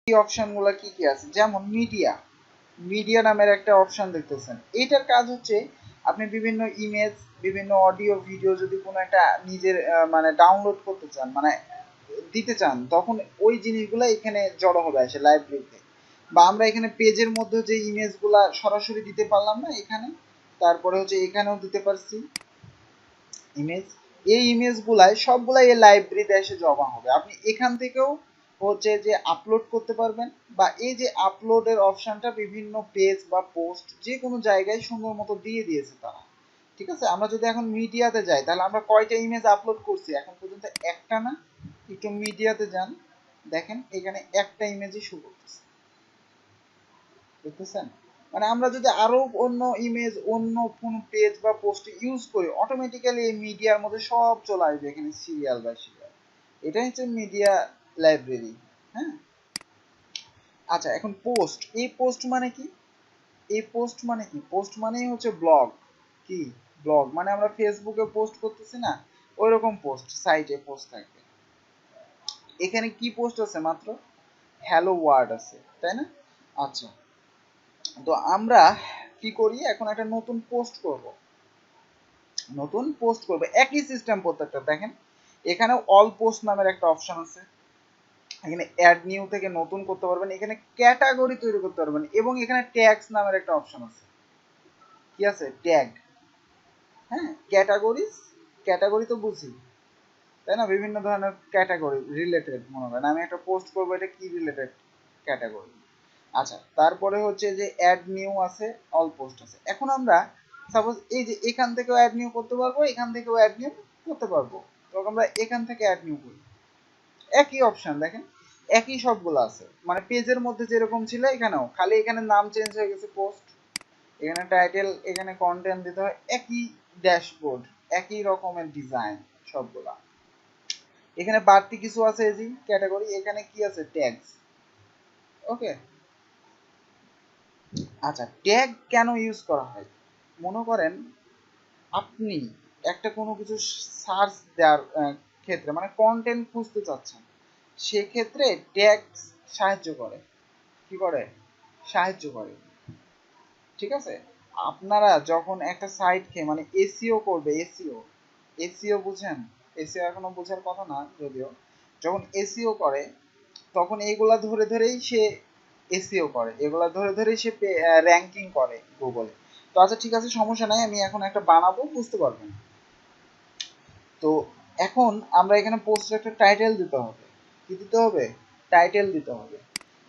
এই অপশনগুলো কি কি আছে, যেমন মিডিয়া, মিডিয়া নামের একটা অপশন দেখতেছেন। এইটার কাজ হচ্ছে আপনি বিভিন্ন ইমেজ, বিভিন্ন অডিও, ভিডিও যদি কোনো একটা নিজের মানে ডাউনলোড করতে চান, মানে দিতে চান, তখন ওই জিনিসগুলো এখানে জড়ো হবে আসে লাইব্রেরিতে। বা আমরা এখানে পেজের মধ্যে যে ইমেজগুলা সরাসরি দিতে পারলাম না এখানে, তারপরে হচ্ছে এখানেও দিতে পারছি ইমেজ, এই ইমেজগুলাই সবগুলাই এই লাইব্রেরিতে এসে জমা হবে। আপনি এখান থেকেও হচ্ছে যে আপলোড করতে পারবেন, বা এই যে আপলোডের অপশনটা বিভিন্ন পেজ বা পোস্ট যে কোনো জায়গায় সুন্দর মতো দিয়ে দিয়েছে তারা। ঠিক আছে, আমরা যদি এখন মিডিয়াতে যাই তাহলে আমরা কয়টা ইমেজ আপলোড করছি এখন পর্যন্ত? একটা না? একটু মিডিয়াতে যান, দেখেন এখানে একটা ইমেজই শো করতেছে, দেখতেছেন? মানে আমরা যদি আরো অন্য ইমেজ, অন্য কোন পেজ বা পোস্ট ইউজ করি, অটোমেটিক্যালি এই মিডিয়ার মধ্যে সব চলে আসবে এখানে সিরিয়াল বাই সিরিয়াল। এটাই হচ্ছে মিডিয়া লাইব্রেরি। হ্যাঁ, আচ্ছা এখন পোস্ট, এই পোস্ট মানে কি? এই পোস্ট মানে কি? পোস্ট মানেই হচ্ছে ব্লগ। কি ব্লগ? মানে আমরা ফেসবুকে পোস্ট করতেছি না, ওই রকম পোস্ট, সাইটে পোস্ট থাকবে। এখানে কি পোস্ট আছে? মাত্র হ্যালো ওয়ার্ড আছে, তাই না? আচ্ছা, তো আমরা কি করি, এখন একটা নতুন পোস্ট করব, নতুন পোস্ট করবে, একই সিস্টেম প্রত্যেকটা। দেখেন এখানে অল পোস্ট নামের একটা অপশন আছে, এখানে অ্যাড নিউ থেকে নতুন করতে পারবেন, এখানে ক্যাটাগরি তৈরি করতে পারবেন, এবং এখানে ট্যাগস নামের একটা অপশন আছে। কি আছে? ট্যাগ। হ্যাঁ, ক্যাটাগরিজ, ক্যাটাগরি তো বুঝি, তাই না? বিভিন্ন ধরনের ক্যাটাগরি রিলেটেড, মনে করেন আমি একটা পোস্ট করবো, এটা কি রিলেটেড? ক্যাটাগরি। আচ্ছা, তারপরে হচ্ছে যে অ্যাড নিউ আছে, অল পোস্ট আছে। এখন আমরা সাপোজ এই যে এখান থেকেও অ্যাড নিউ করতে পারবো, এখান থেকেও অ্যাড নিউ করতে পারবো, তো আমরা এখান থেকে অ্যাড নিউ করি, একই অপশন দেখেন, একই সবগুলো আছে, মানে পেজের মধ্যে যেরকম ছিল এখানেও, খালি এখানে নাম চেঞ্জ হয়ে গেছে পোস্ট, এখানে টাইটেল, এখানে কন্টেন্ট দিতে হয়, একই ড্যাশবোর্ড, একই রকমের ডিজাইন সবগুলা। এখানে বাড়তি কিছু আছে, এই যে ক্যাটাগরি, এখানে কি আছে? ট্যাগস। ওকে, আচ্ছা ট্যাগ কেন ইউজ করা হয়? মনে করেন আপনি একটা কোনো কিছু সার্চ দেওয়ার ক্ষেত্রে, মানে কন্টেন্ট খুঁজতে চাচ্ছেন, সেক্ষেত্রে ট্যাগ সাহায্য করে। কি করে? সাহায্য করে। ঠিক আছে, আপনারা যখন একটা সাইটকে মানে এসইও করবে, এসইও, এসইও বুঝেন? এসইও এখনো বোঝার কথা না যদিও, যখন এসইও করে তখন এইগুলা ধরে ধরেই সে এসইও করে, এগুলা ধরে ধরেই সে র্যাঙ্কিং করে গুগলে। তো আচ্ছা ঠিক আছে, সমস্যা নাই, আমি এখন একটা বানাবো, বুঝতে পারবেন। তো এখন আমরা এখানে পোস্টের একটা টাইটেল দিতে হবে। কি দিতে হবে? টাইটেল দিতে হবে।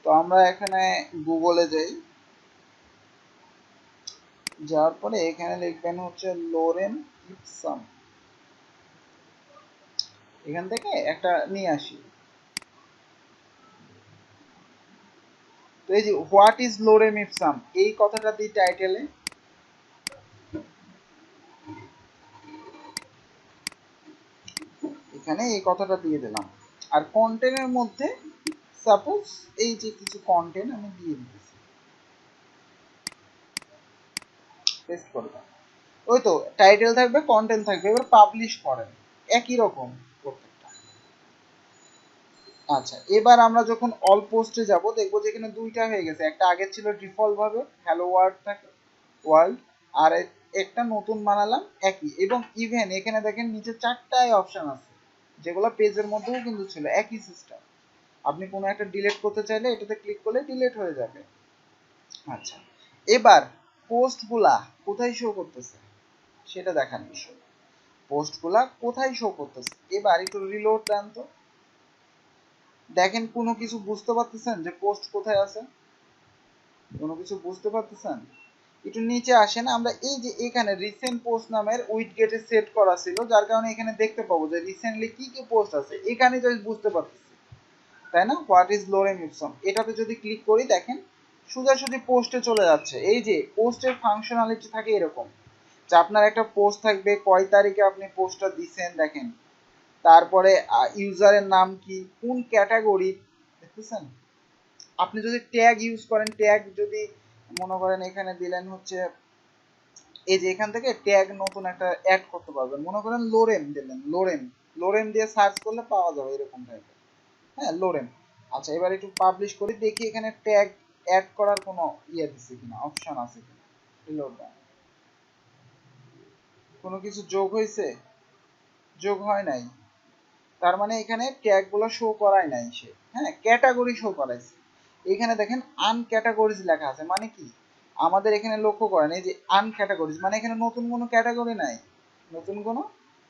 তো আমরা এখানে গুগলে যাই, যাওয়ার পরে এখানে লিখবেন হচ্ছে লোরেন ইপসাম, এখান থেকে একটা নিয়ে আসি। তো এই যে হোয়াট ইজ লোরেম ইপসাম, এই কথাটা দিই টাইটেলে, এখানে এই কথাটা দিয়ে দিলাম। আর কন্টেন্টের মধ্যে সাপোজ এই যে কিছু কন্টেন্ট আমি দিয়ে দিতেছি, পেস্ট করবেন। ওই তো টাইটেল থাকবে, কন্টেন্ট থাকবে, এবার পাবলিশ করেন, একই রকম প্রত্যেকটা। আচ্ছা, এবার আমরা যখন অল পোস্টে যাব, দেখবো যে এখানে দুইটা হয়ে গেছে, একটা আগে ছিল ডিফল্ট ভাবে হ্যালো ওয়ার্ড থাকে, ওয়ার্ল্ড, আর একটা নতুন বানালাম একই। এবং ইভেন এখানে দেখেন নিচে চারটায় অপশন আছে, যেগুলো পেজের মধ্যেও কিন্তু ছিল, একই সিস্টেম। আপনি কোনো একটা ডিলিট করতে চাইলে এটাতে ক্লিক করলে ডিলিট হয়ে যাবে। আচ্ছা, এবার পোস্টগুলা কোথায় শো করতেছে সেটা দেখার বিষয়, পোস্টগুলা কোথায় শো করতেছে। এবার একটু রিলোড দেন তো, দেখেন কোনো কিছু বুঝতে পারতেছেন যে পোস্ট কোথায় আছে? কোনো কিছু বুঝতে পারতেছেন? একটু নিচে আসেন, আমরা এই যে এখানে রিসেন্ট পোস্ট নামের উইডগেটে সেট করা ছিল, যার কারণে এখানে দেখতে পাবো যে রিসেন্টলি কি কি পোস্ট আছে, এখানে জাস্ট বুঝতে পারতেছি, তাই না? হোয়াট ইজ লোরেম ইপসম, এটাতে যদি ক্লিক করি দেখেন সোজাসুজি পোস্টে চলে যাচ্ছে। এই যে পোস্টের ফাংশনালিটি থাকে এরকম, যে আপনার একটা পোস্ট থাকবে, কয় তারিখে আপনি পোস্টটা দিছেন দেখেন, তারপরে ইউজারের নাম কি, কোন ক্যাটাগরি, দেখতেছেন? আপনি যদি ট্যাগ ইউজ করেন, ট্যাগ যদি মনে করেন এখানে দিলেন হচ্ছে, এই যে এখান থেকে ট্যাগ নতুন একটা অ্যাড করতে পারবেন, মনে করেন লোরেম দিলেন, লোরেম, লোরেম দিয়ে সার্চ করলে পাওয়া যাবে এরকম টাইপের। হ্যাঁ, লোরেম। আচ্ছা এবার একটু পাবলিশ করি, দেখি এখানে ট্যাগ অ্যাড করার কোনো ইয়ে দিছে কিনা, অপশন আছে কিনা। রিলোড দাও, কোনো কিছু যোগ হয়েছে? যোগ হয় নাই, তার মানে এখানে ট্যাগ গুলো শো করাই নাই সে। হ্যাঁ, ক্যাটাগরি শো করাইছে। এখানে দেখেন আনক্যাটাগরিজ লেখা আছে, মানে কি আমাদের এখানে লক্ষ্য করেন এই যে আনক্যাটাগরিজ মানে এখানে নতুন কোনো ক্যাটাগরি নাই, নতুন কোনো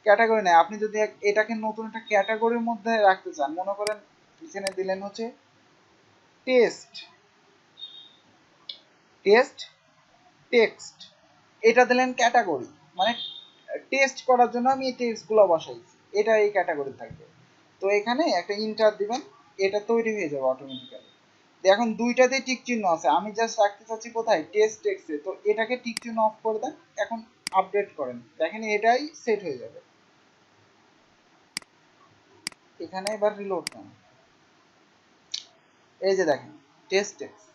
ক্যাটাগরি নাই। আপনি যদি এটাকে নতুন একটা ক্যাটাগরির মধ্যে রাখতে চান, মনে করেন এখানে দিলেন হচ্ছে টেস্ট, টেস্ট টেক্সট, এটা দিলেন ক্যাটাগরি, মানে টেস্ট করার জন্য আমি এই টেক্সট গুলো বসাইছি, এটা এই ক্যাটাগরি থাকবে। তো এখানে একটা ইন্টার দিবেন, এটা তৈরি হয়ে যাবে অটোমেটিক্যালি। এখন দুইটাতেই টিক চিহ্ন আছে, আমি জাস্ট রাখতে চাচ্ছি কোথায়, টেস্ট টেক্সটে, তো এটাকে টিক চিহ্ন অফ করে দেন। এখন আপডেট করেন, দেখেন এটাই সেট হয়ে যাবে। এখানে এবার রিলোড দেন, এই যে দেখেন টেস্ট টেক্সট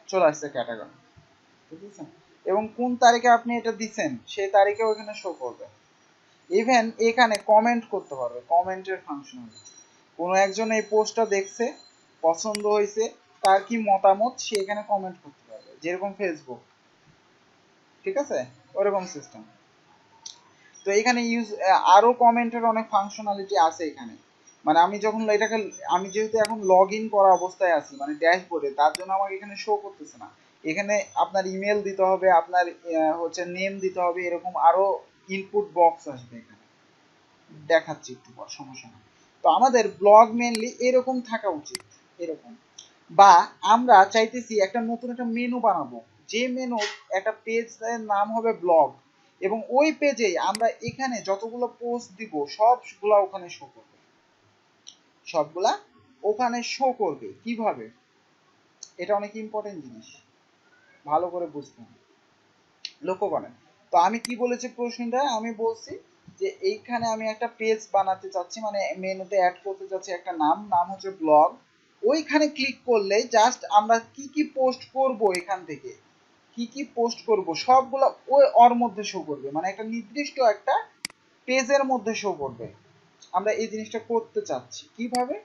চলে আসছে ক্যাটাগরি, বুঝেছেন? এবং কোন তারিখে আপনি এটা দিচ্ছেন সেই তারিখেও এখানে শো করবে। ইভেন এখানে কমেন্ট করতে পারবে, কমেন্টের ফাংশন। কোনো একজন এই পোস্টটা দেখছে, পছন্দ হয়েছে, তার কি মতামত সে এখানে কমেন্ট করতে পারবে, যেরকম ফেসবুক, ঠিক আছে, ওরকম সিস্টেম। তো এখানে ইউজ আরো কমেন্টের অনেক ফাংশনালিটি আছে এখানে। মানে আমি যখন এটাকে, আমি যেহেতু এখন লগ ইন করা অবস্থায় আছি মানে ড্যাশবোর্ডে, তার জন্য আমাকে এখানে শো করতেছে না। এখানে আপনার ইমেল দিতে হবে, আপনার হচ্ছে নেম দিতে হবে, এরকম আরো ইনপুট বক্স আসবে এখানে, দেখাচ্ছি একটু পর, সমস্যা না। তো আমাদের ব্লগ মেনলি এরকম থাকা উচিত, এরকম। বা আমরা চাইতেছি একটা নতুন একটা মেনু বানাবো, যে মেনু একটা পেজের নাম হবে ব্লগ, এবং ওই পেজেই আমরা এখানে যতগুলো পোস্ট দিব সবগুলা ওখানে শো করবে, সবগুলা ওখানে শো করবে। কিভাবে, এটা অনেক ইম্পর্টেন্ট জিনিস, ভালো করে বুঝবেন, লক্ষ্য করেন। তো আমি কি বলেছি প্রশ্নটা, আমি বলছি যে এইখানে আমি একটা পেজ বানাতে চাচ্ছি, মানে মেনুতে অ্যাড করতে চাচ্ছি একটা নাম, নাম হচ্ছে ব্লগ। ওইখানে ক্লিক করলে জাস্ট আমরা কি কি পোস্ট করব, এখান থেকে কি কি পোস্ট করব সবগুলো ওই ওর মধ্যে শো করবে, মানে একটা নির্দিষ্ট একটা পেজের মধ্যে শো করবে। আমরা এই জিনিসটা করতে চাচ্ছি কিভাবে,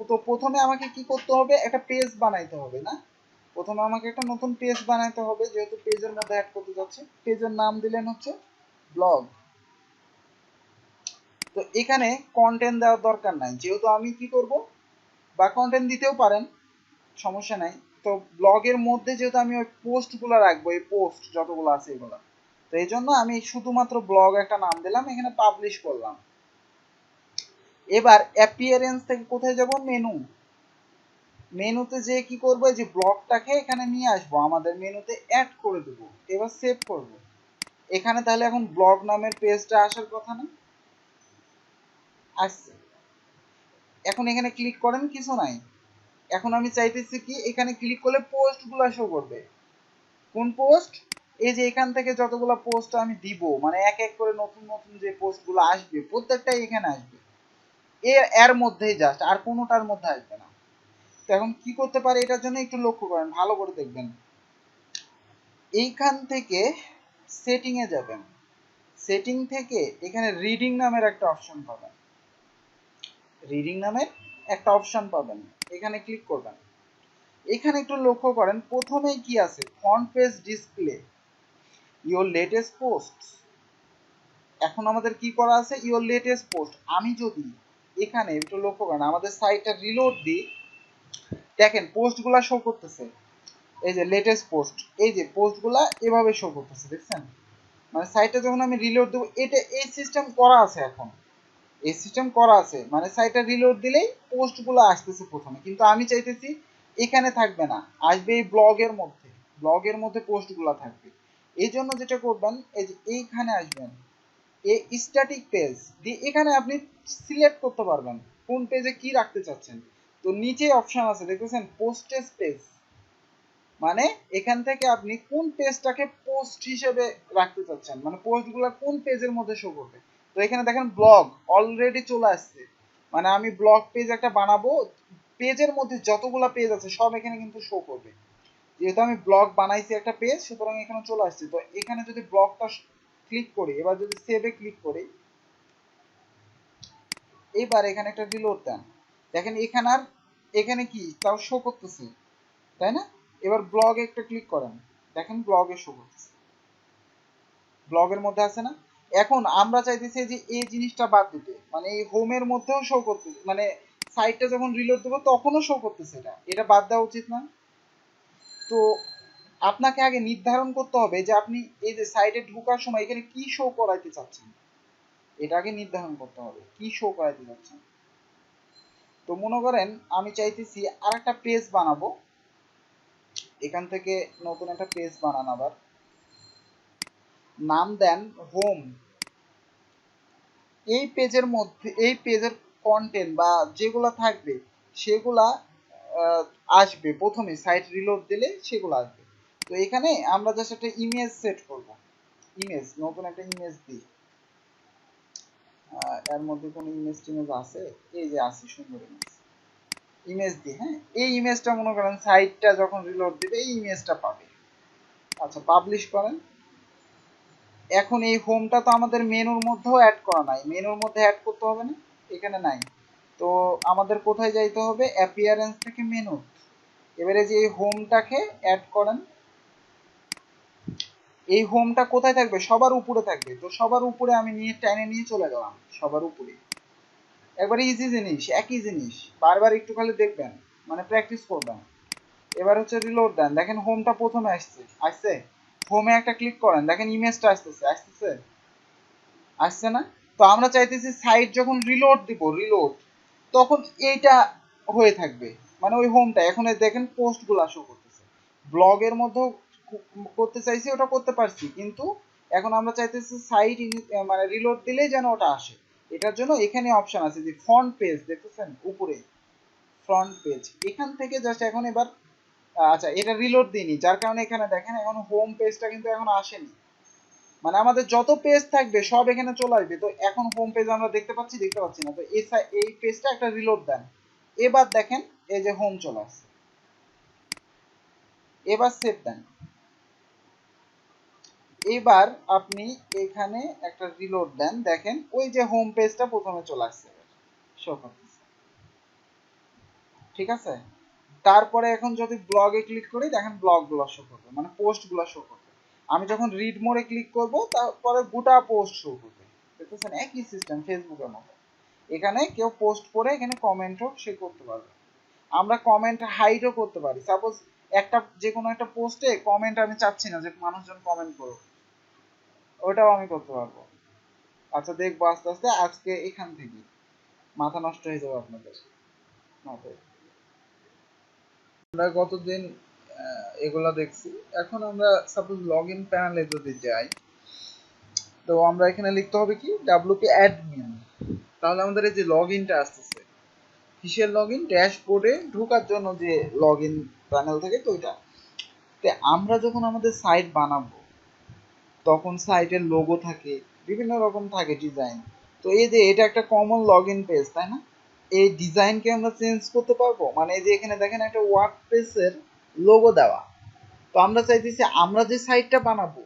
তো প্রথমে আমাকে কি করতে হবে, একটা পেজ বানাইতে হবে না, প্রথমে আমাকে একটা নতুন পেজ বানাইতে হবে, যেহেতু পেজের মধ্যে অ্যাড করতে যাচ্ছি। পেজের নাম দিলেন হচ্ছে ব্লগ। তো এখানে কন্টেন্ট দেওয়ার দরকার নাই, যেহেতু আমি কি করব, বা কন্টেন্ট দিতেও পারেন, সমস্যা নাই। তো ব্লগের মধ্যে যেহেতু আমি ওই পোস্টগুলো রাখবো, এই পোস্ট যতগুলো আছে এগুলো, তো এই জন্য আমি শুধুমাত্র ব্লগ একটা নাম দিলাম, এখানে পাবলিশ করলাম। এবার অ্যাপিয়ারেন্স থেকে কোথায় যাব, মেনু, মেনুতে যে কি করবো, যে ব্লগটাকে এখানে নিয়ে আসবো, আমাদের মেনুতে অ্যাড করে দেবো। এবার সেভ করব, এখানে তাহলে এখন ব্লগ নামের পেজটা আসার কথা না, আসছে। এখন এখানে ক্লিক করেন, কিছু নাই। এখন আমি চাইতেছি কি, এখানে ক্লিক করলে পোস্টগুলো শো করবে। কোন পোস্ট, এই যে এখান থেকে যতগুলো পোস্ট আমি দিব, মানে এক এক করে নতুন নতুন যে পোস্টগুলো আসবে প্রত্যেকটাই এখানে আসবে, এর মধ্যেই জাস্ট, আর কোনোটার মধ্যে আসবে না। তো এখন কি করতে পারে, এটার জন্য একটু লক্ষ্য করেন, ভালো করে দেখবেন। এইখান থেকে সেটিং এ যাবেন, সেটিং থেকে এখানে রিডিং নামের একটা অপশন পাবেন, রিডিং নামের একটা অপশন পাবেন, এখানে ক্লিক করবেন। এখানে একটু লক্ষ্য করেন, প্রথমেই কি আছে, front page display your latest post. এখন আমাদের কি করা আছে, ইওর লেটেস্ট পোস্ট। আমি যদি এখানে একটু লক্ষ্য করেন, আমাদের সাইটটা রিলোড দিই, দেখেন পোস্টগুলা শো করতেছে, এই যে লেটেস্ট পোস্ট, এই যে পোস্টগুলা এভাবে শো করতেছে, দেখছেন? মানে সাইটটা যখন আমি রিলোড দেবো, এটা এই সিস্টেম করা আছে, এখন এই সিস্টেম করা আছে, মানে সাইটটা রিলোড দিলেই পোস্টগুলো আসতেছে প্রথমে, কিন্তু আমি চাইতেছি এখানে থাকবে না, আসবে এই ব্লগের মধ্যে, ব্লগের মধ্যে পোস্টগুলো থাকবে। এই জন্য যেটা করবেন, এই যে এইখানে আসবেন, এই স্ট্যাটিক পেজ দিয়ে এখানে আপনি সিলেক্ট করতে পারবেন কোন পেজে কি রাখতে চাচ্ছেন। তো নিচে অপশন আছে দেখতেছেন, পোস্টেজ পেজ, মানে এখান থেকে আপনি কোন পেজটাকে পোস্ট হিসেবে রাখতে চাচ্ছেন, মানে পোস্টগুলো কোন পেজের মধ্যে শো করবে। তো এখানে দেখেন ব্লগ অলরেডি চলে আসছে, মানে আমি ব্লগ পেজ একটা বানাবো, পেজের মধ্যে যতগুলো পেজ আছে সব এখানে কিন্তু শো করবে, যেহেতু আমি ব্লগ বানাইছি একটা পেজ, সুতরাং এখানে চলে আসছে। তো এখানে যদি ব্লগটা ক্লিক করি, এবার যদি সেভে ক্লিক করি, এইবার এখানে একটা রিলোড দেন, দেখেন এখানে কি তাও শো করতেছে, তাই না? এবার ব্লগে একটা ক্লিক করেন, দেখেন ব্লগে শো করতেছে, ব্লগের মধ্যে আছে না? এখন আমরা চাইতেছি যে এই জিনিসটা বাদ দিতে, মানে এই হোমের মধ্যেও শো করতেছে, মানে সাইটটা যখন রিলোড দেবো তখনও শো করতেছে, এটা বাদ দেওয়া উচিত না? তো আপনাকে আগে নির্ধারণ করতে হবে যে আপনি এই যে সাইটে ঢোকার সময় এখানে কি শো করাইতে চাচ্ছেন, এটা আগে নির্ধারণ করতে হবে কি শো করাইতে চাচ্ছেন। তো মনে করেন আমি চাইতেছি আর একটা পেজ বানাবো, এখান থেকে নতুন একটা পেজ বানান, আবার নাম দেন হোম। এই পেজের মধ্যে এই পেজের কন্টেন্ট বা যেগুলা থাকবে সেগুলা আহ, আসবে প্রথমে, সাইট রিলোড দিলে সেগুলো আসবে। তো এখানে আমরা জাস্ট একটা ইমেজ সেট করব, ইমেজ, নতুন একটা ইমেজ দিই। এর মধ্যে কোনো ইমেজ টিমেজ আছে? এই যে আছে, সুন্দর ইমেজ, ইমেজ দিই। হ্যাঁ, এই ইমেজটা মনে করেন সাইটটা যখন রিলোড দিবে এই ইমেজটা পাবে। আচ্ছা, পাবলিশ করেন। এখন এই হোমটা তো আমাদের মেনুর মধ্যেও অ্যাড করা নাই, মেনুর মধ্যে অ্যাড করতে হবে না, এখানে নাই। তো আমাদের কোথায় যাইতে হবে? অ্যাপিয়ারেন্স থেকে মেনু। এবারে যে এই হোমটাকে অ্যাড করেন, এই হোমটা কোথায় থাকবে? সবার উপরে থাকবে। তো সবার উপরে আমি টেনে নিয়ে চলে গেলাম সবার উপরে। একবারে ইজি জিনিস, একই জিনিস, বারবার একটু খালি দেখবেন, মানে প্র্যাকটিস করবেন। এবার হচ্ছে রিলোড দেন, দেখেন হোমটা প্রথমে আসছে। হোমে একটা ক্লিক করেন, দেখেন ইমেজটা আসতেছে আসছে না? তো আমরা চাইতেছি সাইট যখন রিলোড দিব, রিলোড তখন এইটা হয়ে থাকবে, মানে ওই হোমটা। এখন দেখেন পোস্ট গুলা শো করতেছে, ব্লগের মধ্যে করতে চাইছি, ওটা করতে পারছি, কিন্তু এখন আমরা চাইতেছি সাইট মানে রিলোড দিলেই যেন ওটা আসে। এটার জন্য এখানে অপশন আছে যে ফ্রন্ট পেজ, দেখতেছেন উপরে ফ্রন্ট পেজ, এখান থেকে জাস্ট এখন এবার আচ্ছা এটা রিলোড দিইনি, যার কারণে এখানে দেখেন এখন হোম পেজটা কিন্তু এখন আসেনি, মানে আমাদের যত পেজ থাকবে সব এখানে চলে আসবে। তো এখন হোম পেজ আমরা দেখতে পাচ্ছি না। তো এই পেজটা একটা রিলোড দেন, এবার দেখেন এই যে হোম চলে আসছে। এবার সেভ দেন, এবার আপনি এখানে একটা রিলোড দেন, দেখেন ওই যে হোম পেজটা প্রথমে চলে আসছে, শো করতেছে। ঠিক আছে? তারপরে এখন যদি ব্লগে ক্লিক করি, দেখেন ব্লগ গুলো শো করবে, মানে পোস্ট গুলো শো করবে। আমি যখন রিড মোডে ক্লিক করব তারপরে গোটা পোস্ট শো করবে। দেখতেছেন একই সিস্টেম ফেসবুকের মতো। এখানে কেউ পোস্ট করে এখানে কমেন্টও সে করতে পারবে। আমরা কমেন্ট হাইডও করতে পারি, সাপোজ একটা যে কোনো একটা পোস্টে কমেন্ট আমি চাচ্ছি না যে মানুষজন কমেন্ট করুক, ওটাও আমি করতে পারবো। আচ্ছা, দেখবো আস্তে আস্তে, আজকে এখান থেকে মাথা নষ্ট হয়ে যাবে আপনাদের মাথায়। আমরা গতদিন এগুলা দেখছি। এখন আমরা সাপোজ লগ ইন প্যানেলে যদি যাই, তো আমরা এখানে লিখতে হবে কি ডাব্লিউপি অ্যাডমিন। তাহলে আমাদের এই যে লগ ইনটা আসতেছে, কিসের লগ ইন? ড্যাশবোর্ডে ঢোকার জন্য যে লগ ইন প্যানেল থাকে, তো ওইটা। তো আমরা যখন আমাদের সাইট বানাবো তখন সাইটের লোগো থাকে, বিভিন্ন রকম থাকে ডিজাইন। তো এই যে এটা একটা কমন লগ ইন পেজ, তাই না? এই ডিজাইনকে আমরা চেঞ্জ করতে পারবো, মানে এই যে এখানে দেখেন একটা ওয়ার্ডপ্রেসের লোগো দেওয়া। তো আমরা চাইতেছি আমরা যে সাইটটা বানাবো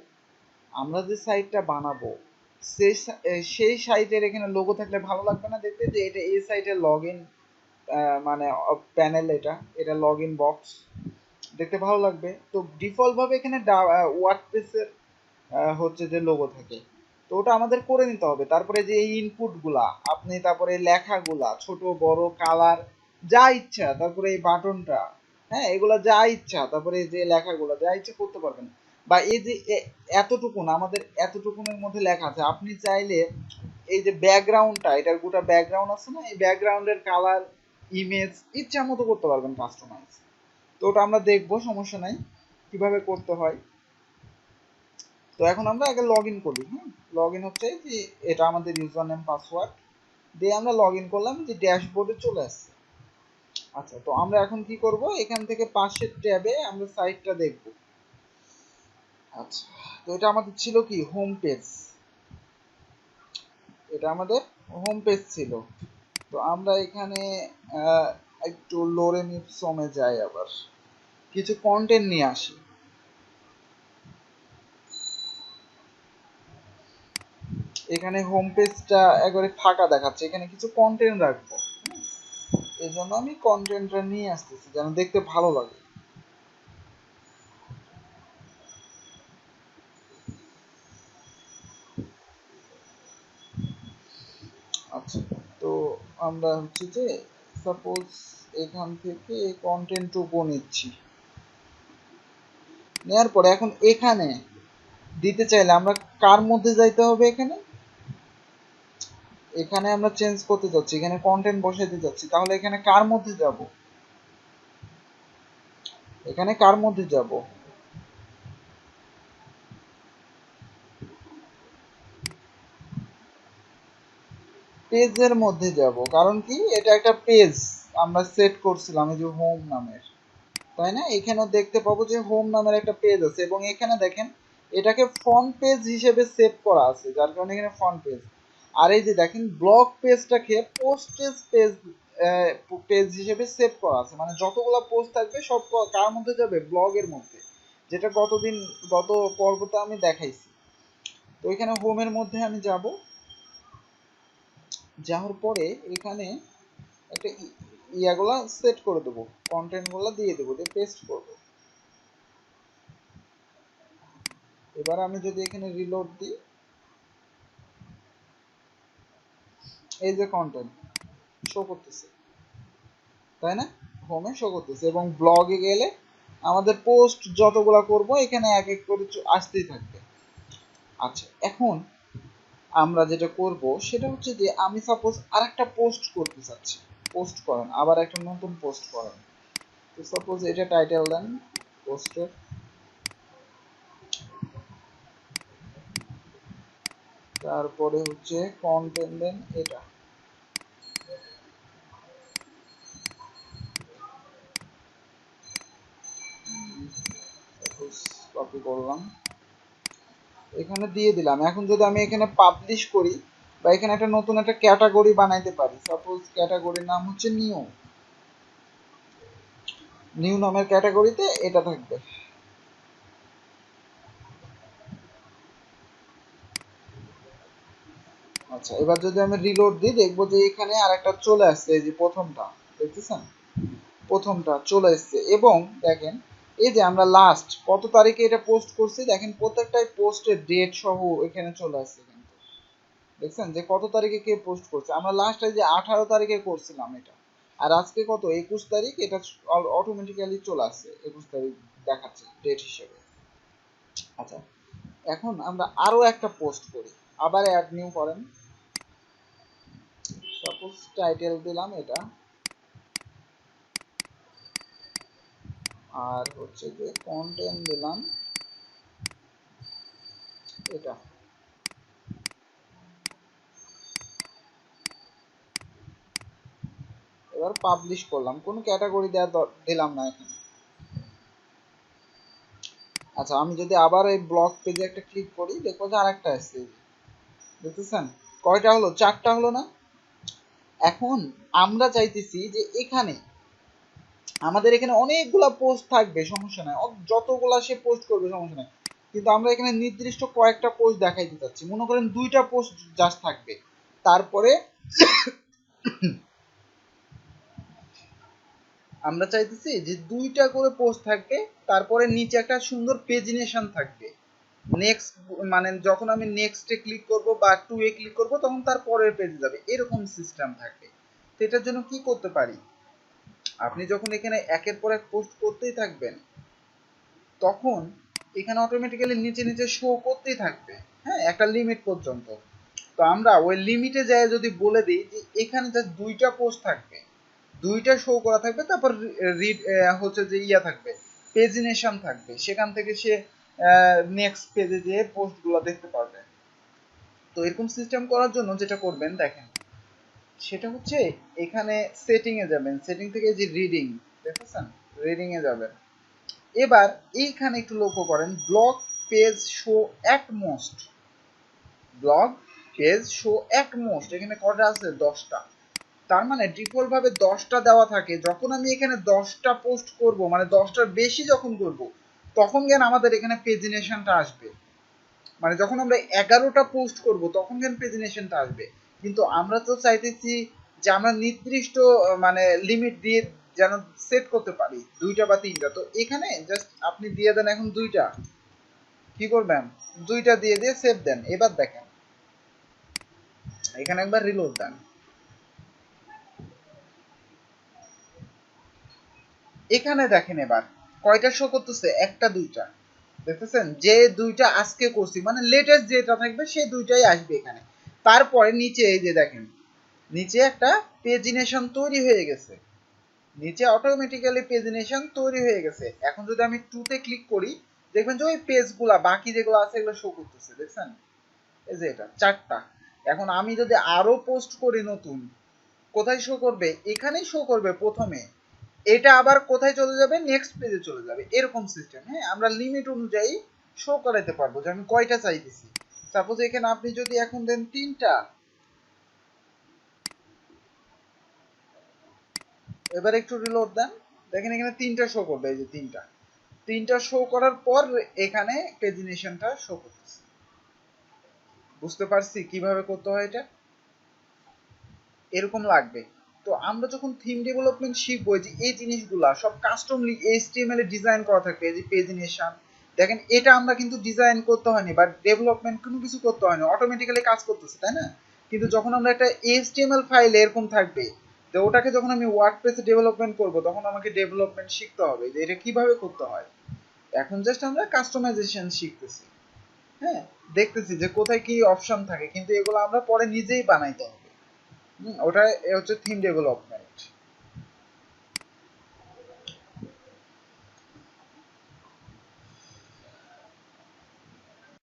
সেই সাইটের এখানে লোগো থাকলে ভালো লাগবে না দেখতে, যে এটা এই সাইটের লগ ইন মানে প্যানেল, এটা লগ ইন বক্স, দেখতে ভালো লাগবে। তো ডিফল্ট ভাবে এখানে ওয়ার্ডপ্রেসের হচ্ছে যে লোগো থাকে, তো ওটা আমাদের করে নিতে হবে। তারপরে যে এই ইনপুট গুলা আপনি, তারপরে লেখাগুলা ছোট বড় কালার যা ইচ্ছা, তারপরে এই বাটনটা, হ্যাঁ এগুলা যা ইচ্ছা, তারপরে যে লেখাগুলা যা ইচ্ছা করতে পারবেন। বা এই যে এতটুকুন, আমাদের এতটুকুনের মধ্যে লেখা আছে, আপনি চাইলে এই যে ব্যাকগ্রাউন্ডটা, এটার গোটা ব্যাকগ্রাউন্ড আছে না, এই ব্যাকগ্রাউন্ডের কালার ইমেজ ইচ্ছা মতো করতে পারবেন কাস্টমাইজ। তো ওটা আমরা দেখবো, সমস্যা নাই কিভাবে করতে হয়। তো এখন আমরা আগে লগ ইন করি। হ্যাঁ, লগ ইন হচ্ছে যে এটা আমাদের ইউজার নেম পাসওয়ার্ড দিয়ে আমরা লগ ইন করলাম, যে ড্যাশবোর্ডে চলে আসছে। আচ্ছা, তো আমরা এখন কি করব? এখান থেকে পাশের ট্যাবে আমরা সাইটটা দেখব। আচ্ছা, তো এটা আমাদের ছিল কি হোম পেজ, এটা আমাদের হোম পেজ ছিল। তো আমরা এখানে একটু লোরেম ইপসমে যাই, আবার কিছু কন্টেন্ট নিয়ে আসি। এখানে হোম পেজটা একবারে ফাঁকা দেখাচ্ছে, এখানে কিছু কন্টেন্ট রাখবো। এই জন্য আমি কন্টেন্টটা নিয়ে আসতেছি যেন দেখতে ভালো লাগে। আচ্ছা, তো আমরা হচ্ছে যে সাপোজ এখান থেকে কন্টেন্টটুকু নিচ্ছি, নেওয়ার পরে এখন এখানে দিতে চাইলে আমরা কার মধ্যে যাইতে হবে, এখানে এখানে আমরা চেঞ্জ করতে যাচ্ছি, এখানে কন্টেন্ট বসাইতে যাচ্ছি, তাহলে এখানে কার মধ্যে যাব, এখানে কার মধ্যে যাব, পেজের মধ্যে যাব। কারণ কি, এটা একটা পেজ আমরা সেট করছিলাম এই যে হোম নামের, তাই না? এখানেও দেখতে পাবো যে হোম নামের একটা পেজ আছে এবং এখানে দেখেন এটাকে ফ্রন্ট পেজ হিসেবে সেভ করা আছে, যার কারণে এখানে ফ্রন্ট পেজ। আর এই যে দেখেন ব্লগ পেজটাকে পোস্টেজ পেজ পেজ হিসেবে সেভ করা আছে, মানে যতগুলো পোস্ট থাকবে সব কার মধ্যে যাবে, ব্লগের মধ্যে, যেটা গত পর্বতে আমি দেখাইছি। তো এখানে হোমের মধ্যে আমি যাব, যাওয়ার পরে এখানে একটা ইয়াগুলা সেট করে দেবো, কন্টেন্টগুলো দিয়ে দেবো, দিয়ে পেস্ট করবো। এবার আমি যদি এখানে রিলোড দিই, এই যে কন্টেন্ট শো করতেছে, তাই না? হোমে শো করতেছে এবং ব্লগে গেলে আমাদের পোস্ট যতগুলা করব এখানে এক এক করে আসতেই থাকবে। আচ্ছা, এখন আমরা যেটা করব সেটা হচ্ছে যে আমি সাপোজ আরেকটা পোস্ট করতে চাচ্ছি, পোস্ট করেন, আবার একটা নতুন পোস্ট করেন। তো সাপোজ এটা টাইটেল দেন পোস্টের, তারপরে হচ্ছে কন্টেন্ট দেন এটা, সাপোজ কপি করলাম, এখানে দিয়ে দিলাম। এখন যদি আমি এখানে পাবলিশ করি বা এখানে একটা নতুন একটা ক্যাটাগরি বানাইতে পারি, সাপোজ ক্যাটাগরির নাম হচ্ছে নিউ, নিউ নামের ক্যাটাগরিতে এটা থাকবে। আচ্ছা, এবার যদি আমি রিলোড দিই দেখবো যে এখানে আরেকটা চলে আসছে, এই যে প্রথমটা দেখতেছেন, প্রথমটা চলে এসছে। এবং দেখেন এই যে আমরা লাস্ট কত তারিখে এটা পোস্ট করছি, দেখেন প্রত্যেকটাই পোস্টের ডেট সহ এখানে চলে আসছে, কিন্তু দেখছেন যে কত তারিখে কে পোস্ট করছে। আমরা লাস্ট এই যে 18 তারিখে করছিলাম এটা, আর আজকে কত 21 তারিখ, এটা অটোমেটিক্যালি চলে আসছে 21 তারিখ দেখাচ্ছে ডেট হিসেবে। আচ্ছা, এখন আমরা আরো একটা পোস্ট করি, আবার অ্যাড নিউ করেন, সাপোজ টাইটেল দিলাম এটা, আর হচ্ছে যে কন্টেন্ট দিলাম এটা, এবার পাবলিশ করলাম, কোনো ক্যাটাগরি দিলাম না এখানে। আচ্ছা, আমি যদি আবার এই ব্লগ পেজে একটা ক্লিক করি দেখবো যে আরেকটা আসছে, দেখতেছেন কয়টা হলো, 4টা হলো না? এখন আমরা চাইতেছি যে এখানে আমাদের এখানে অনেকগুলা পোস্ট থাকবে, সমস্যা নাই, যতগুলা সে পোস্ট করবে সমস্যা নাই, কিন্তু আমরা এখানে নির্দিষ্ট কয়েকটা পোস্ট দেখাইতে চাচ্ছি। মনে করেন 2টা পোস্ট জাস্ট থাকবে, তারপরে আমরা চাইতেছি যে 2টা করে পোস্ট থাকবে, তারপরে নিচে একটা সুন্দর পেজিনেশন থাকবে, নেক্সট, মানে যখন আমি নেক্সটে ক্লিক করব বা 2 এ ক্লিক করব তখন তার পরের পেজে যাবে, এরকম সিস্টেম থাকবে। তো এটার জন্য কি করতে পারি, আপনি যখন এখানে একের পর এক পোস্ট করতেই থাকবেন তখন এখানে অটোমেটিক্যালি নিচে নিচে শো করতেই থাকবে, হ্যাঁ, একটা লিমিট পর্যন্ত। তো আমরা ওই লিমিটে যায় যদি বলে দিই যে এখানে জাস্ট 2টা পোস্ট থাকবে, 2টা শো করা থাকবে, তারপর রিড হচ্ছে যে ইয়া থাকবে, পেজিনেশন থাকবে, সেখান থেকে সে নেক্সট পেজে যেয়ে পোস্টগুলো দেখতে পারবে। তো এরকম সিস্টেম করার জন্য যেটা করবেন দেখেন, সেটা হচ্ছে এখানে সেটিং এ যাবেন, সেটিং থেকে যে রিডিং দেখেছেন, রিডিং এ যাবেন। এবার এইখানে একটু লক্ষ্য করেন, blog page show at most, blog page show at most, এখানে কটা আছে, 10টা। তার মানে ডিফল্ট ভাবে 10টা দেওয়া থাকে। যখন আমি এখানে 10টা পোস্ট করব, মানে 10টার বেশি যখন করব, তখন কেন আমাদের এখানে পেজিনেশনটা আসবে, মানে যখন আমরা 11টা পোস্ট করব তখন কেন পেজিনেশনটা আসবে। কিন্তু আমরা তো চাইতেছি যে আমরা নির্দিষ্ট মানে লিমিট দিয়ে যেন সেট করতে পারি 2টা বা 3টা। তো এখানে জাস্ট আপনি দিয়ে দেন এখন 2টা, কি করবেন 2টা দিয়ে দিয়ে সেভ দেন। এবার দেখেন এখানে একবার রিলোড দেন, এখানে দেখেন এবার কয়টা শো করতেছে, একটা 2টা দেখতেছেন। যে 2টা আজকে করছি মানে লেটেস্ট যেটা থাকবে সেই 2টাই আসবে এখানে। তারপরে নিচে এই যে দেখেন নিচে একটা পেজিনেশন তৈরি হয়ে গেছে, নিচে অটোমেটিক্যালি পেজিনেশন তৈরি হয়ে গেছে। এখন যদি আমি 2 তে ক্লিক করি দেখবেন যে ওই পেজগুলা বাকি যেগুলো আছে এগুলো শো করতেছে, দেখছেন এই যে এটা 4টা। এখন আমি যদি আরো পোস্ট করি নতুন, কোথায় শো করবে, এখানেই শো করবে প্রথমে, এটা আবার কোথায় চলে যাবে, নেক্সট পেজে চলে যাবে, এরকম সিস্টেম। হ্যাঁ, আমরা লিমিট অনুযায়ী শো করাতে পারবো যে আমি কয়টা চাইতেছি। সাপোজ এখানে আপনি যদি এখন দেন 3টা, এবার একটু রিলোড দেন, দেখেন এখানে 3টা শো করবে, এই যে 3টা শো করার পর এখানে পেজিনেশনটা শো করতেছে। বুঝতে পারছি কিভাবে করতে হয় এটা, এরকম লাগবে। তো আমরা যখন থিম ডেভেলপমেন্ট শিখবো যে এই জিনিসগুলা সব কাস্টমলি এইচটিএমএল এ ডিজাইন করা থাকবে, এই যে পেজিনেশন দেখেন এটা আমরা কিন্তু ডিজাইন করতে হয়নি বা ডেভেলপমেন্ট কোনো কিছু করতে হয়নি, অটোমেটিক্যালি কাজ করতেছে, তাই না? কিন্তু যখন আমরা একটা এইচটিএমএল ফাইল এরকম থাকবে, তো ওটাকে যখন আমি ওয়ার্ডপ্রেসে ডেভেলপমেন্ট করব তখন আমাকে ডেভেলপমেন্ট শিখতে হবে যে এটা কিভাবে করতে হয়। এখন জাস্ট আমরা কাস্টমাইজেশন শিখতেছি। হ্যাঁ, দেখতেছি যে কোথায় কি অপশন থাকে, কিন্তু এগুলো আমরা পরে নিজেই বানাইতে হবে। ওটা হচ্ছে থিম ডেভেলপমেন্ট।